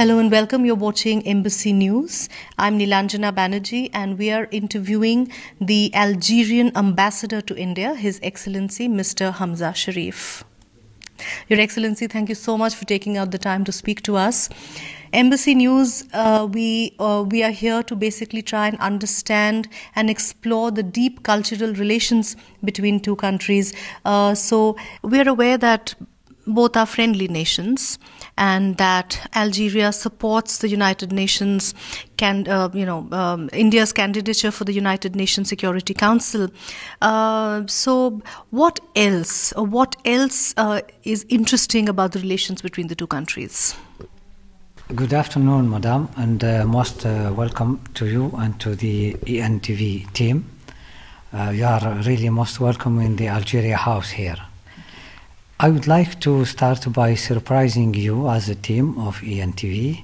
Hello and welcome. You're watching Embassy News. I'm Nilanjana Banerjee and we are interviewing the Algerian ambassador to India, His Excellency Mr. Hamza Cherif. Your Excellency, thank you so much for taking out the time to speak to us. Embassy News, we are here to basically try and understand and explore the deep cultural relations between two countries. So we are aware that both are friendly nations and that Algeria supports the United Nations, India's candidature for the United Nations Security Council. So what else is interesting about the relations between the two countries? Good afternoon, Madam, and most welcome to you and to the ENTV team. You are really most welcome in the Algeria house here. I would like to start by surprising you as a team of ENTV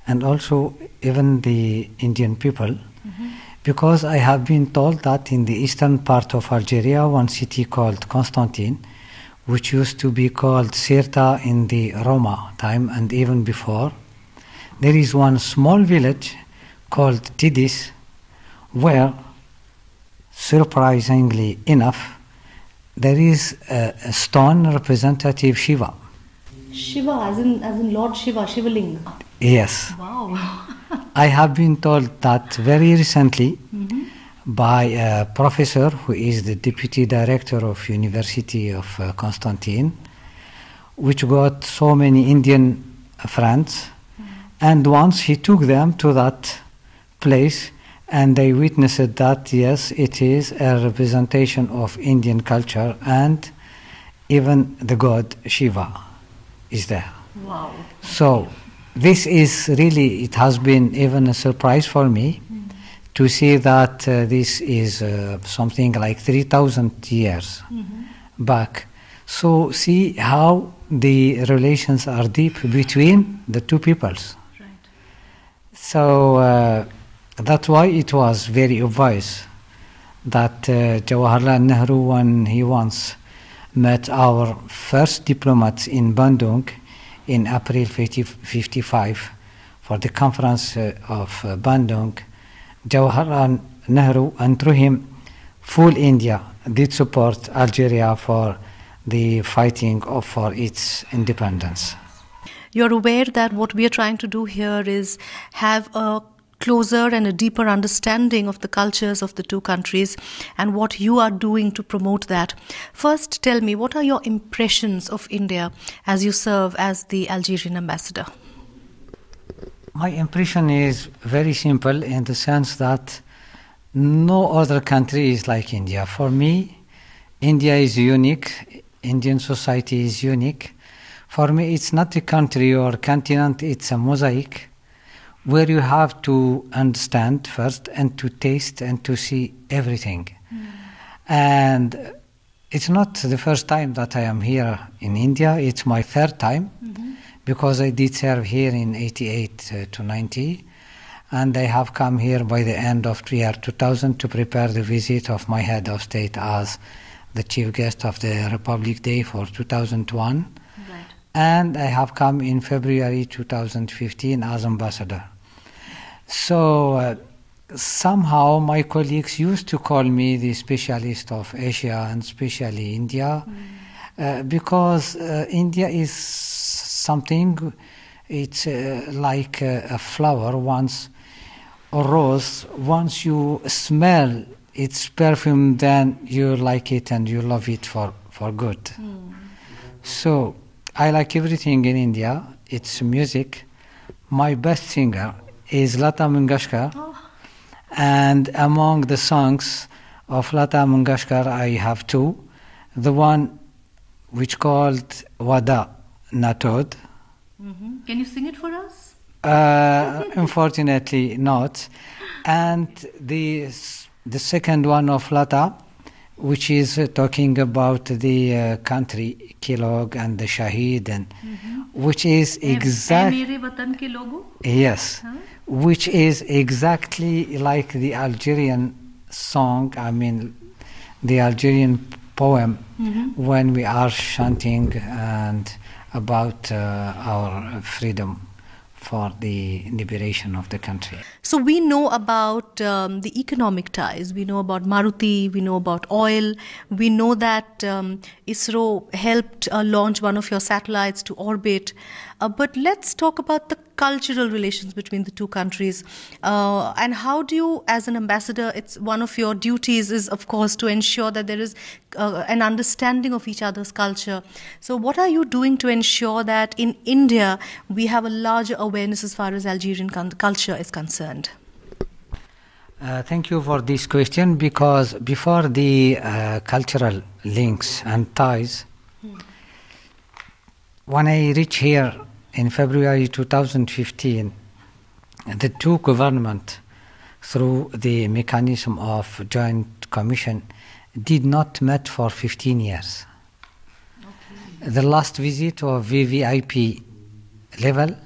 and also even the Indian people, because I have been told that in the eastern part of Algeria, one city called Constantine, which used to be called Sirta in the Roma time and even before, there is one small village called Tidis where, surprisingly enough, there is a stone representative Shiva. Shiva, as in Lord Shiva, Shivaling. Yes. Wow. I have been told that very recently by a professor who is the deputy director of University of Constantine, which got so many Indian friends, and once he took them to that place and they witnessed that, yes, it is a representation of Indian culture and even the god Shiva is there. Wow. So this is really, it has been even a surprise for me to see that this is something like 3,000 years back. So see how the relations are deep between the two peoples. Right. So that's why it was very obvious that Jawaharlal Nehru, when he once met our first diplomats in Bandung in April 1955 for the conference of Bandung, Jawaharlal Nehru, and through him, full India did support Algeria for the fighting for its independence. You're aware that what we are trying to do here is have a closer and a deeper understanding of the cultures of the two countries and what you are doing to promote that. First, tell me, what are your impressions of India as you serve as the Algerian ambassador? My impression is very simple in the sense that no other country is like India. For me, India is unique. Indian society is unique. For me, it's not a country or continent, it's a mosaic where you have to understand first and to taste and to see everything. And it's not the first time that I am here in India, it's my third time because I did serve here in 88 to 90 and I have come here by the end of the year 2000 to prepare the visit of my head of state as the chief guest of the Republic Day for 2001. Right. And I have come in February 2015 as ambassador. So somehow my colleagues used to call me the specialist of Asia and especially India because India is something, it's like a flower, once a rose, once you smell its perfume, then you like it and you love it for good. So I like everything in India. It's music. My best singer is Lata Mangeshkar, and among the songs of Lata Mangeshkar I have two. The one which called Wada Natod. Can you sing it for us? Unfortunately not. And the second one of Lata, which is talking about the country, Kilog and the Shahid, and which is exactly, yes, which is exactly like the Algerian song, I mean the Algerian poem when we are chanting and about our freedom for the liberation of the country. So we know about the economic ties. We know about Maruti. We know about oil. We know that ISRO helped launch one of your satellites to orbit. But let's talk about the cultural relations between the two countries. And how do you, as an ambassador, it's one of your duties is, of course, to ensure that there is an understanding of each other's culture. So what are you doing to ensure that in India we have a larger awareness as far as Algerian culture is concerned? Thank you for this question, because before the cultural links and ties, when I reached here in February 2015, the two governments, through the mechanism of joint commission, did not meet for 15 years. Okay. The last visit of VVIP level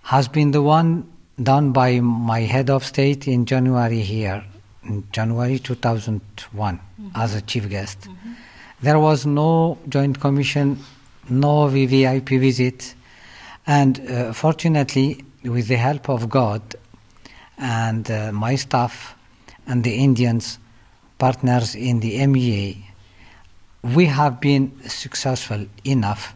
has been the one done by my head of state in January here, in January 2001, as a chief guest. There was no joint commission, no VVIP visit, and fortunately, with the help of God and my staff and the Indians partners in the MEA, we have been successful enough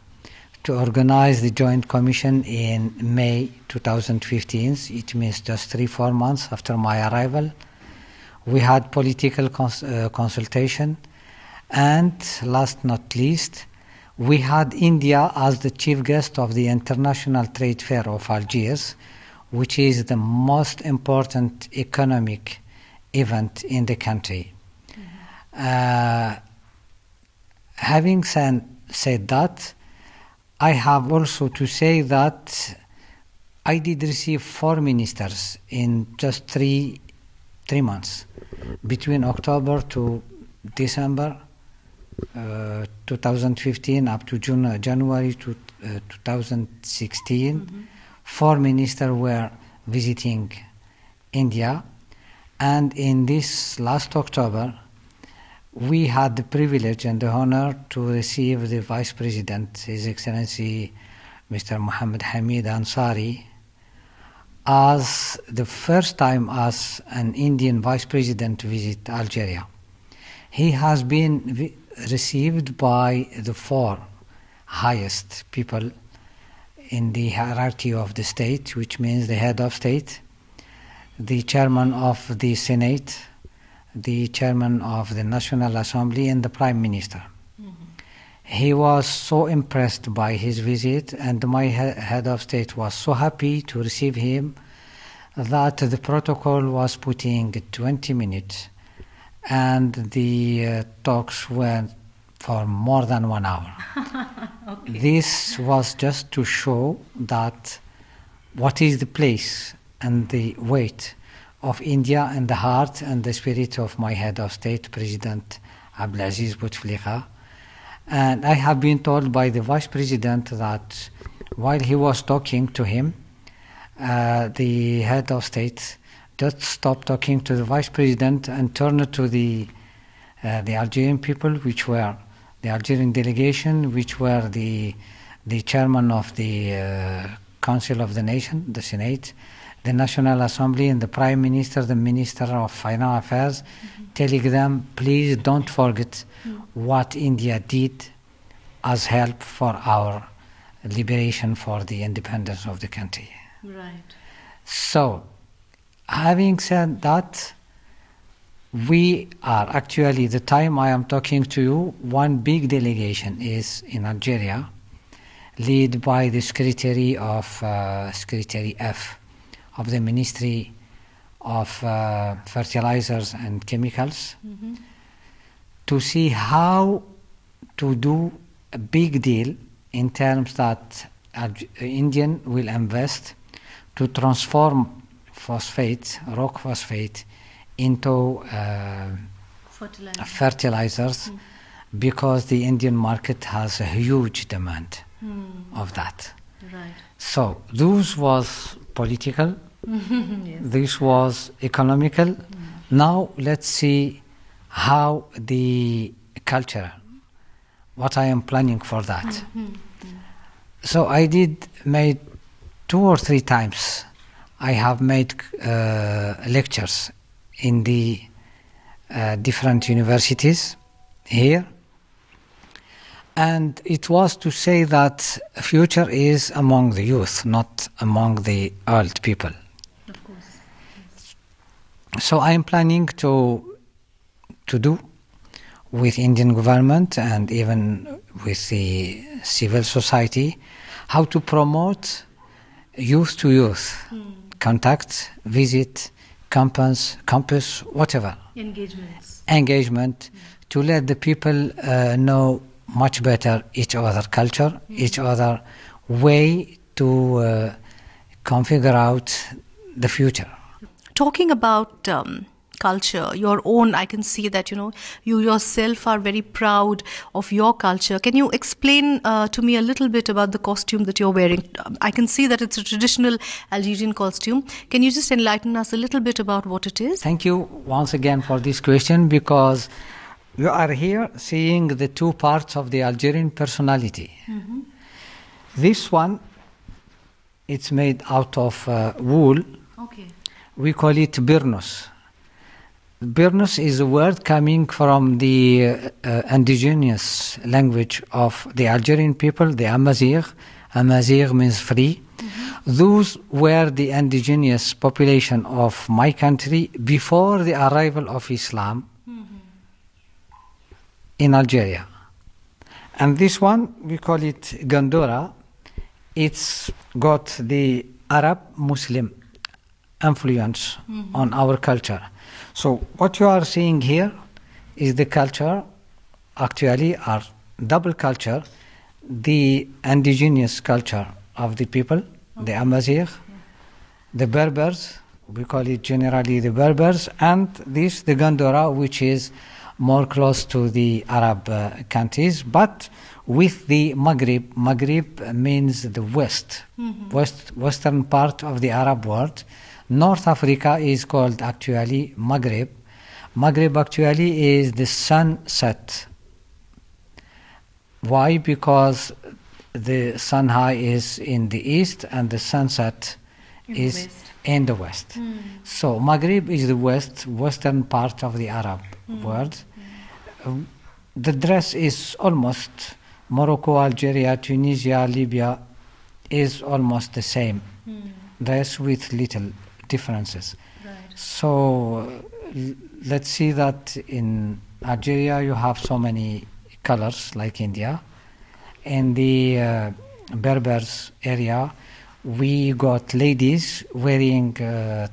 to organize the Joint Commission in May 2015. It means just 3-4 months after my arrival. We had political consultation, and last not least, we had India as the chief guest of the International Trade Fair of Algiers, which is the most important economic event in the country. Having said that, I have also to say that I did receive 4 ministers in just three months, between October to December 2015 up to January 2016. 4 ministers were visiting India, and in this last October we had the privilege and the honor to receive the Vice President, His Excellency Mr. Mohammed Hamid Ansari, as the first time as an Indian Vice President to visit Algeria. He has been received by the 4 highest people in the hierarchy of the state, which means the head of state, the chairman of the Senate, the chairman of the National Assembly, and the Prime Minister. He was so impressed by his visit, and my head of state was so happy to receive him that the protocol was putting 20 minutes, and the talks went for more than 1 hour. Okay. This was just to show that what is the place and the weight of India and the heart and the spirit of my head of state, President Abdelaziz Bouteflika. And I have been told by the Vice President that while he was talking to him, the head of state just stopped talking to the Vice President and turned to the Algerian people, which were the Algerian delegation, which were the chairman of the Council of the Nation, the Senate, the National Assembly, and the Prime Minister, the Minister of Foreign Affairs, telling them, please don't forget what India did as help for our liberation, for the independence of the country. Right. So, having said that, we are actually, the time I am talking to you, one big delegation is in Algeria, led by the Secretary of Secretary F of the Ministry of Fertilizers and Chemicals, to see how to do a big deal in terms that Indian will invest to transform phosphate, rock phosphate, into fertilizers, because the Indian market has a huge demand of that. Right. So this was political, yes. This was economical. Now let's see how the culture, what I am planning for that. So I did made 2 or 3 times I have made lectures in the different universities here, and it was to say that future is among the youth, not among the old people. Of course. Yes. So I am planning to do with Indian government and even with the civil society how to promote youth to youth contact, visit, campus, whatever. Engagement to let the people know much better each other culture, each other way to configure out the future. Talking about culture, your own, I can see that, you yourself are very proud of your culture. Can you explain to me a little bit about the costume that you're wearing? I can see that it's a traditional Algerian costume. Can you just enlighten us a little bit about what it is? Thank you once again for this question, because you are here seeing the 2 parts of the Algerian personality. Mm-hmm. This one, it's made out of wool. Okay. We call it birnus. Birnus is a word coming from the indigenous language of the Algerian people, the Amazigh. Amazigh means free. Mm-hmm. Those were the indigenous population of my country before the arrival of Islam in Algeria. And this one, we call it Gandora. It's got the Arab Muslim influence on our culture. So what you are seeing here is the culture, actually our double culture, the indigenous culture of the people, the Amazigh, the Berbers, we call it generally the Berbers, and this, the Gandora, which is more close to the Arab countries, but with the Maghreb. Maghreb means the western part of the Arab world. North Africa is called actually Maghreb. Maghreb actually is the sunset. Why? Because the sun high is in the east and the sunset is in the west. So Maghreb is the western part of the Arab world. The dress is almost Morocco, Algeria, Tunisia, Libya is almost the same dress with little differences. Right. So let's see that in Algeria you have so many colors like India. In the Berbers area we got ladies wearing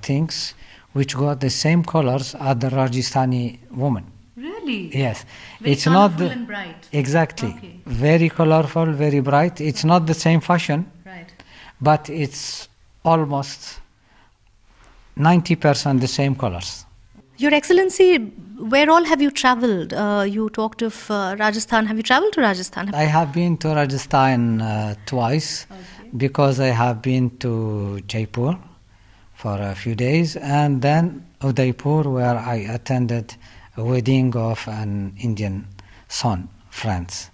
things which got the same colors as the Rajasthani woman. Really? Yes. Very it's colorful not and bright. Exactly. Okay. Very colorful, very bright. It's not the same fashion, right, but it's almost 90% the same colors. Your Excellency, where all have you traveled? You talked of Rajasthan. Have you traveled to Rajasthan? I have been to Rajasthan twice, because I have been to Jaipur for a few days, and then Udaipur, where I attended a wedding of an Indian son, friends,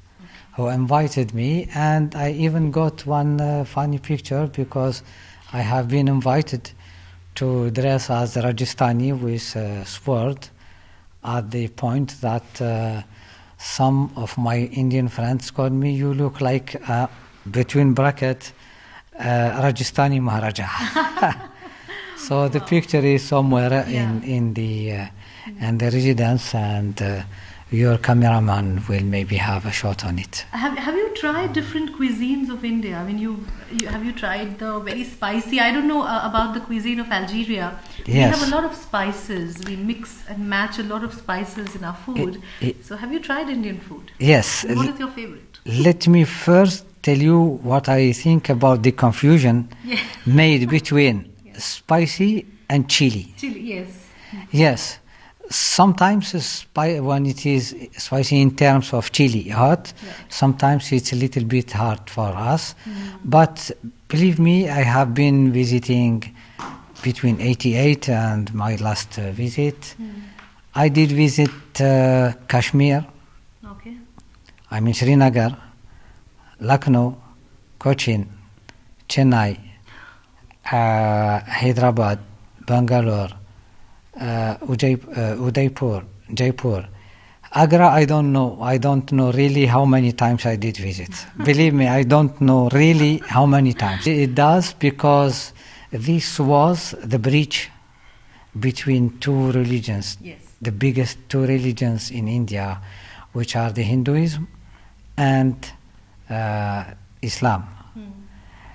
who invited me, and I even got one funny picture because I have been invited to dress as Rajasthani with a sword at the point that some of my Indian friends called me, you look like, between bracket, Rajasthani Maharaja. So the picture is somewhere in the residence, and your cameraman will maybe have a shot on it. Have you tried different cuisines of India? I mean, have you tried the very spicy? I don't know about the cuisine of Algeria. Yes. We have a lot of spices. We mix and match a lot of spices in our food. So have you tried Indian food? Yes. And what is your favorite? Let me first tell you what I think about the confusion made between spicy and chili. Chili, yes. Yes. Sometimes when it is spicy in terms of chili, hot, sometimes it's a little bit hard for us. But believe me, I have been visiting between 88 and my last visit. I did visit Kashmir, I mean Srinagar, Lucknow, Cochin, Chennai, Hyderabad, Bangalore, Udaipur, Jaipur. Agra, I don't know. I don't know really how many times I did visit. Believe me, I don't know really how many times. It does because this was the bridge between two religions, Yes. the biggest two religions in India, which are the Hinduism and Islam.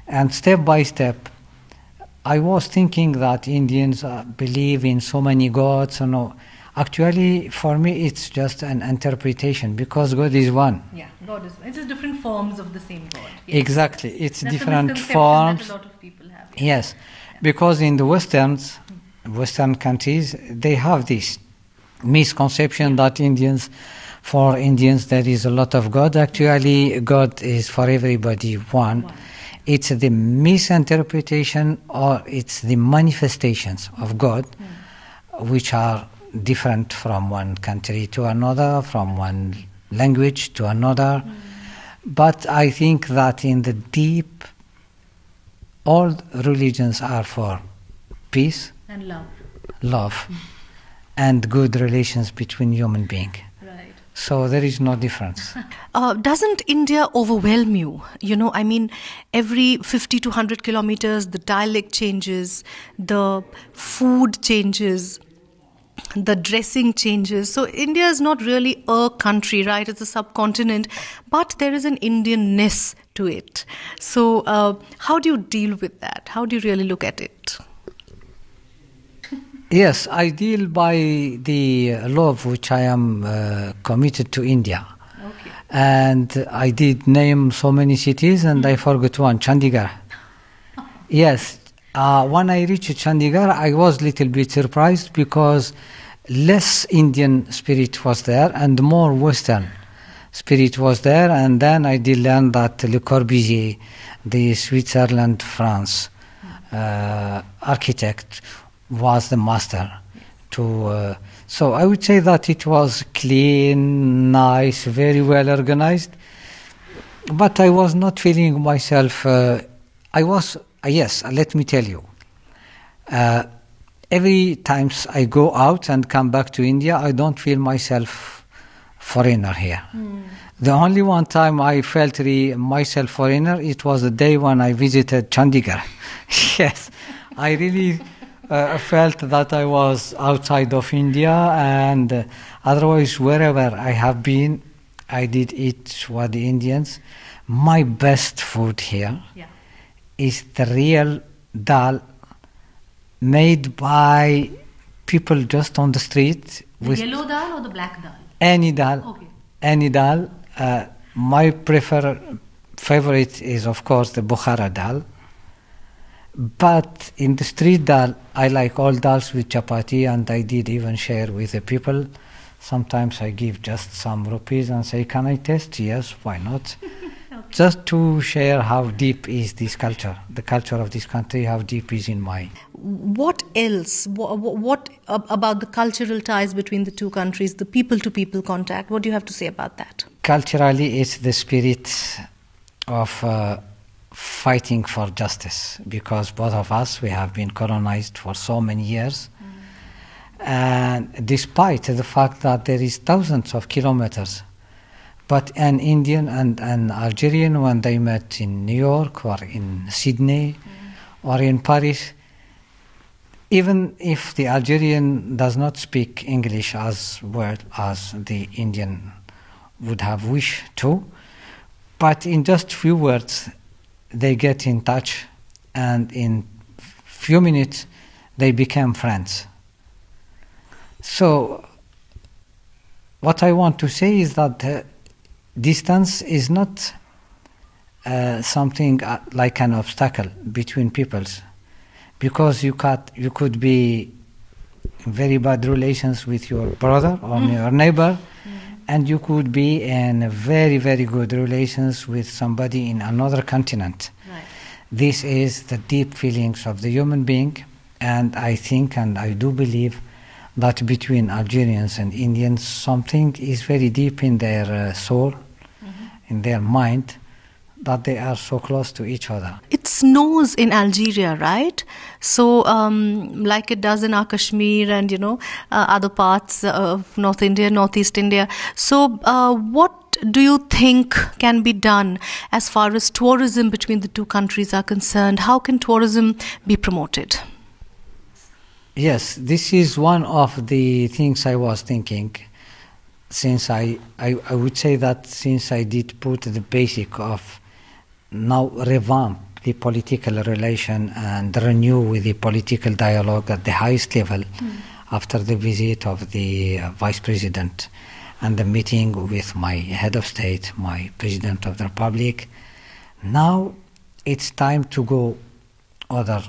And step by step, I was thinking that Indians believe in so many gods. No, actually, for me, it's just an interpretation because God is one. Yeah, God is. It's just different forms of the same God. Yes. Exactly, it's That's different a misconception forms. that a lot of people have. Yes, because in the Western countries, they have this misconception that for Indians, there is a lot of God. Actually, God is for everybody one. It's the misinterpretation or it's the manifestations of God, which are different from one country to another, from one language to another. But I think that in the deep, all religions are for peace, And love, and good relations between human beings. Right. So there is no difference. Doesn't India overwhelm you? You know, I mean, every 50 to 100 kilometers, the dialect changes, the food changes, the dressing changes. So India is not really a country, right? It's a subcontinent, but there is an Indianness to it. So how do you deal with that? How do you really look at it? Yes, I deal by the love which I am committed to India. Okay. And I did name so many cities and I forgot one, Chandigarh. Yes, when I reached Chandigarh, I was a little bit surprised because less Indian spirit was there and more Western spirit was there. And then I did learn that Le Corbusier, the Switzerland, France architect, was the master to so I would say that it was clean, nice, very well organized, but I was not feeling myself I was yes, let me tell you, every times I go out and come back to India, I don't feel myself foreigner here. The only one time I felt myself foreigner, it was the day when I visited Chandigarh. Yes, I really felt that I was outside of India, and otherwise wherever I have been, I did eat what the Indians. My best food here is the real dal made by people just on the street. The yellow dal or the black dal? Any dal. Okay. Any dal. My favorite is, of course, the Bukhara dal. But in the street dal, I like all dals with chapati, and I did even share with the people. Sometimes I give just some rupees and say, can I taste? Yes, why not? Okay. Just to share how deep is this culture, the culture of this country, how deep is in my... What else? What about the cultural ties between the two countries, the people-to-people contact? What do you have to say about that? Culturally, it's the spirit of fighting for justice, because both of us, we have been colonized for so many years. And despite the fact that there is thousands of kilometers, but an Indian and an Algerian, when they met in New York or in Sydney or in Paris, even if the Algerian does not speak English as well as the Indian would have wished to, but in just few words they get in touch, and in few minutes they become friends. So what I want to say is that distance is not something like an obstacle between peoples, because you could be in very bad relations with your brother or your neighbor, and you could be in very, very good relations with somebody in another continent. Right. This is the deep feelings of the human being, and I think and I do believe that between Algerians and Indians something is very deep in their soul, in their mind, that they are so close to each other. It's snows in Algeria, right? So, like it does in our Kashmir and, other parts of North India, Northeast India. So, what do you think can be done as far as tourism between the two countries are concerned? How can tourism be promoted? Yes, this is one of the things I was thinking. Since I would say that since I did put the basic of now revamp the political relation and renew the political dialogue at the highest level after the visit of the Vice President and the meeting with my head of state, my President of the Republic. Now it's time to go other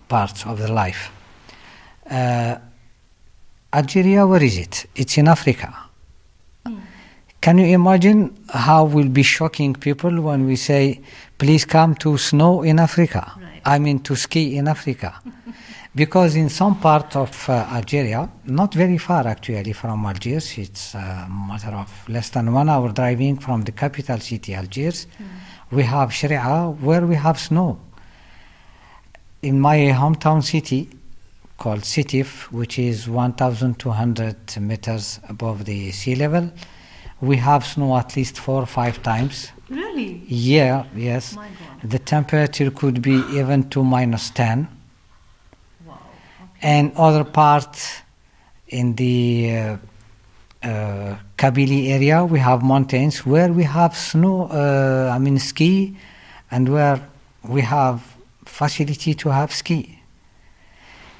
parts of the life. Algeria, where is it? It's in Africa. Can you imagine how will be shocking people when we say, please come to snow in Africa? Right. I mean to ski in Africa. Because in some part of Algeria, not very far actually from Algiers, it's a matter of less than 1 hour driving from the capital city, Algiers, we have Sharia where we have snow. In my hometown city, called Cherif, which is 1,200 meters above the sea level, we have snow at least 4 or 5 times. Really? Yeah, yes. My God. The temperature could be even to -10. Wow. Okay. And other parts in the Kabylie area, we have mountains where we have snow, ski, and where we have facility to have ski.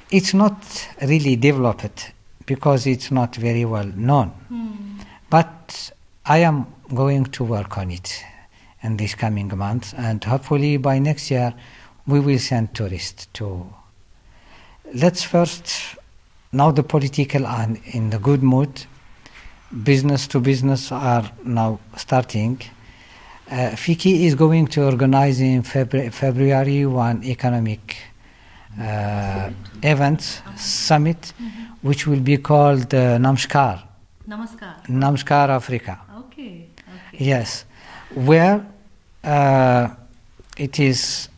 It's not really developed because it's not very well known. But I am going to work on it in these coming months, and hopefully by next year we will send tourists to. Let's first, now the political are in the good mood, business to business are now starting. Fiki is going to organize in February one economic event, summit, which will be called Namaskar. Namaskar Africa. Okay. Yes, where it is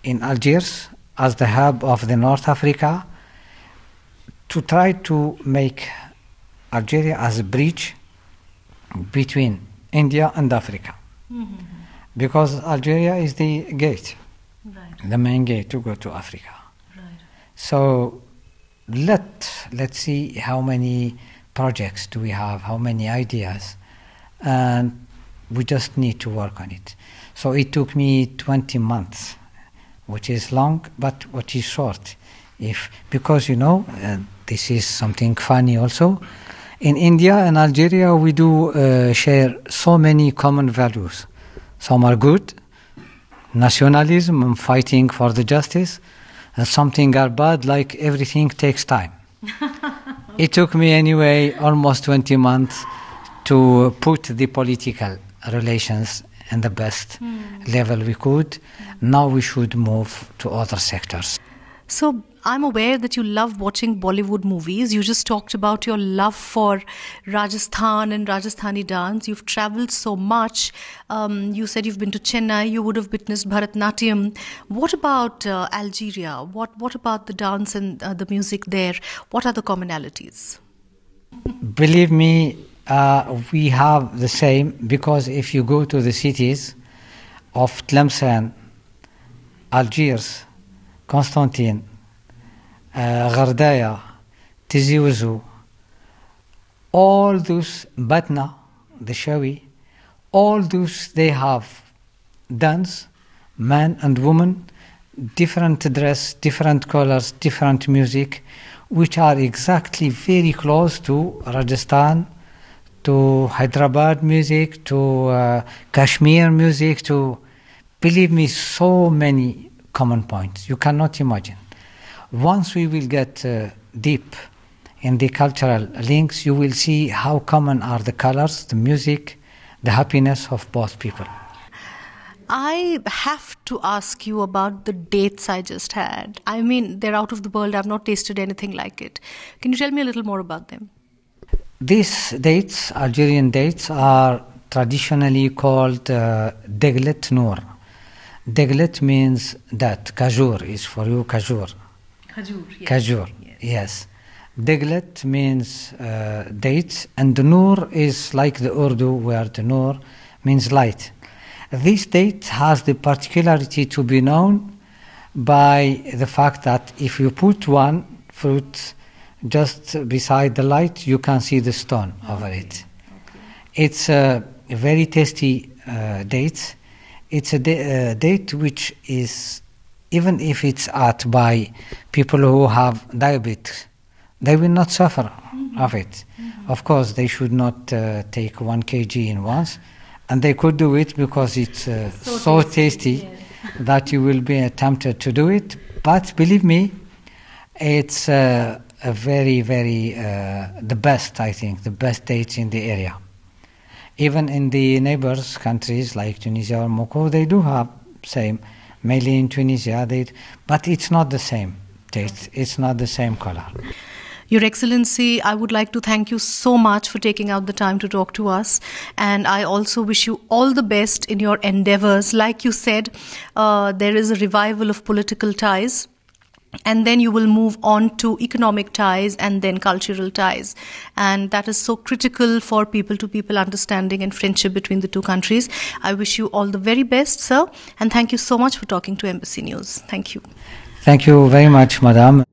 in Algiers as the hub of the North Africa, to try to make Algeria as a bridge between India and Africa. Because Algeria is the gate, the main gate to go to Africa. So let's see how many projects do we have, how many ideas, and we just need to work on it. So it took me 20 months, which is long, but what is short. Because this is something funny also. In India and Algeria, we do share so many common values. Some are good, nationalism and fighting for the justice, and something are bad, like everything takes time. It took me anyway almost 20 months to put the political relations in the best level we could. Now we should move to other sectors. So I'm aware that you love watching Bollywood movies. You just talked about your love for Rajasthan and Rajasthani dance. You've traveled so much. You said you've been to Chennai. You would have witnessed Bharatnatyam. What about Algeria? What about the dance and the music there? What are the commonalities? Believe me, we have the same, because if you go to the cities of Tlemcen, Algiers, Constantine, Ghardaya, Tizi Ouzou, all those, Batna, the Shawi, all those, they have dance, man and woman, different dress, different colors, different music, which are exactly very close to Rajasthan, to Hyderabad music, to Kashmir music, to, believe me, so many common points. You cannot imagine. Once we will get deep in the cultural links, you will see how common are the colors, the music, the happiness of both people. I have to ask you about the dates I just had. I mean, they're out of the world. I've not tasted anything like it. Can you tell me a little more about them? These dates, Algerian dates, are traditionally called Deglet Noor. Deglet means that. Kajur is for you, kajur. Khajur, yes. Kajur, yes. Deglet means dates, and the nur is like the Urdu where the nur means light. This date has the particularity to be known by the fact that if you put one fruit just beside the light, you can see the stone over it. Okay. It's a very tasty date. It's a date which is, even if it's ate by people who have diabetes, they will not suffer of it. Of course, they should not take 1 kg in once, and they could do it because it's so tasty yes. that you will be tempted to do it. But believe me, it's a very, very, the best, I think, the best dates in the area. Even in the neighbors countries like Tunisia or Morocco, they do have same, mainly in Tunisia, but it's not the same taste, it's not the same color. Your Excellency, I would like to thank you so much for taking out the time to talk to us, and I also wish you all the best in your endeavors. Like you said, there is a revival of political ties, and then you will move on to economic ties and then cultural ties, and that is so critical for people-to-people understanding and friendship between the two countries. I wish you all the very best, sir, and thank you so much for talking to Embassy News. Thank you. Thank you very much, Madam.